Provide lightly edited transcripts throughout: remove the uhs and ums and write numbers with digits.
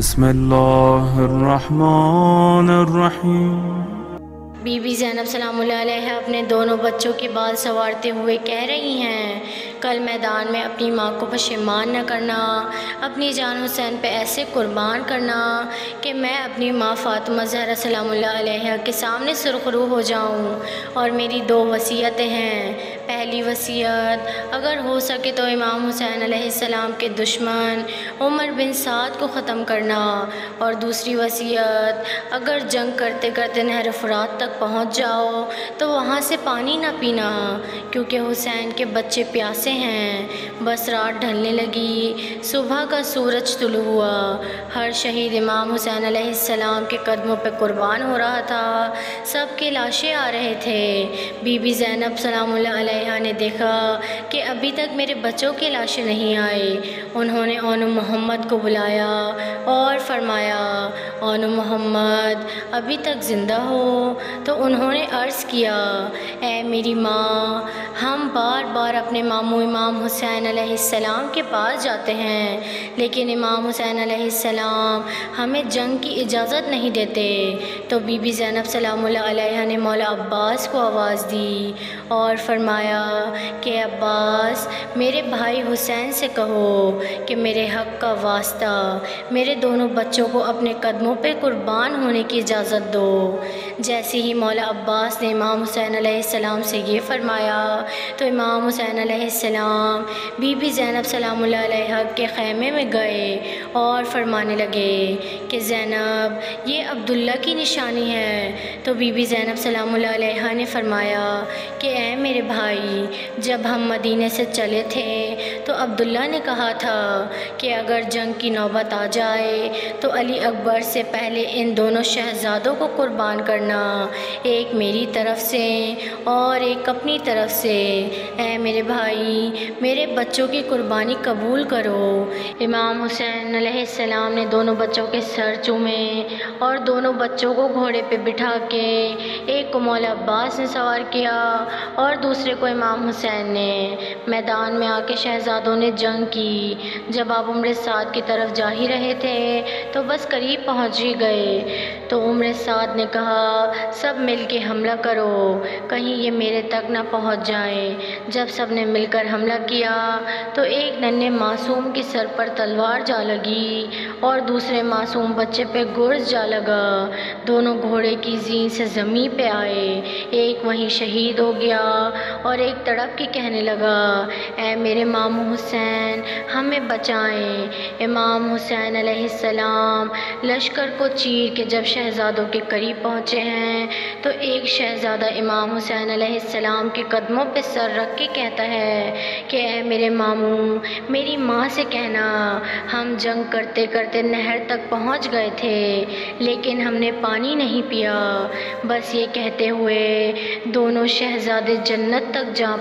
بسم اللہ الرحمن الرحیم۔ بی بی زینب سلام اللہ علیہ اپنے دونوں بچوں کے بال سنوارتے ہوئے کہہ رہی ہیں، کل میدان میں اپنی ماں کو پشیمان نہ کرنا، اپنی جان حسین پہ ایسے قربان کرنا کہ میں اپنی ماں فاطمہ زہرا سلام اللہ علیہ کے سامنے سرخرو ہو جاؤں۔ اور میری دو وصیتیں ہیں۔ پہلی وصیت، اگر ہو سکے تو امام حسین علیہ السلام کے دشمن عمر بن سعد کو ختم کرنا، اور دوسری وصیت، اگر جنگ کرتے کرتے نہر فرات تک پہنچ جاؤ تو وہاں سے پانی نہ پینا، کیونکہ حسین کے بچے پیاسے ہیں۔ بس رات ڈھلنے لگی، صبح کا سورج طلوع ہوا، ہر شہید امام حسین علیہ السلام کے قدموں پہ قربان ہو رہا تھا، سب کے لاشیں آ رہے تھے۔ بی بی زینب سلام اللہ علیہ نے دیکھا کہ ابھی تک میرے بچوں کے لاشیں نہیں آئے۔ انہوں نے اونو محمد کو بلایا اور فرمایا، اونو محمد ابھی تک زندہ ہو؟ تو انہوں نے عرض کیا، اے میری ماں، ہم بار بار اپنے ماموں امام حسین علیہ السلام کے پاس جاتے ہیں، لیکن امام حسین علیہ السلام ہمیں جنگ کی اجازت نہیں دیتے۔ تو بی بی زینب سلام اللہ علیہ نے مولا عباس کو آواز دی اور فرمایا کہ عباس، میرے بھائی حسین سے کہو کہ میرے حق کا واسطہ میرے دونوں بچوں کو اپنے قدموں پہ قربان ہونے کی اجازت دو۔ جیسے ہی مولا عباس نے امام حسین علیہ السلام سے یہ فرمایا تو امام حسین علیہ السلام بی بی زینب سلام اللہ علیہ کے خیمے میں گئے اور فرمانے لگے کہ زینب، یہ عبداللہ کی نشانی ہے۔ تو بی بی زینب سلام اللہ علیہ نے فرمایا کہ اے میرے بھائی، جب ہم مدینے سے چلے تھے تو عبداللہ نے کہا تھا کہ اگر جنگ کی نوبت آ جائے تو علی اکبر سے پہلے ان دونوں شہزادوں کو قربان کرنا، ایک میری طرف سے اور ایک اپنی طرف سے۔ اے میرے بھائی، میرے بچوں کی قربانی قبول کرو۔ امام حسین علیہ السلام نے دونوں بچوں کے سر چومے اور دونوں بچوں کو گھوڑے پہ بٹھا کے ایک کو مولا عباس نے سوار کیا اور دوسرے کو امام حسین نے۔ میدان میں آ کے شہزادوں نے جنگ کی۔ جب آپ عمر سعد کی طرف جا ہی رہے تھے تو بس قریب پہنچ ہی گئے تو عمر سعد نے کہا، سب مل کے حملہ کرو، کہیں یہ میرے تک نہ پہنچ جائے۔ جب سب نے مل کر حملہ کیا تو ایک ننھے معصوم کی سر پر تلوار جا لگی اور دوسرے معصوم بچے پہ گرز جا لگا۔ دونوں گھوڑے کی زین سے زمین پہ آئے، ایک وہیں شہید ہو گیا اور ایک تڑپ کے کہنے لگا، اے میرے ماموں حسین، ہمیں بچائیں۔ امام حسین علیہ السلام لشکر کو چیر کے جب شہزادوں کے قریب پہنچے ہیں تو ایک شہزادہ امام حسین علیہ السلام کے قدموں پہ سر رکھ کے کہتا ہے کہ اے میرے ماموں، میری ماں سے کہنا، ہم جنگ کرتے کرتے نہر تک پہنچ گئے تھے لیکن ہم نے پانی نہیں پیا۔ بس یہ کہتے ہوئے دونوں شہزادے جنت تک جا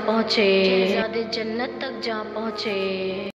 پہنچے۔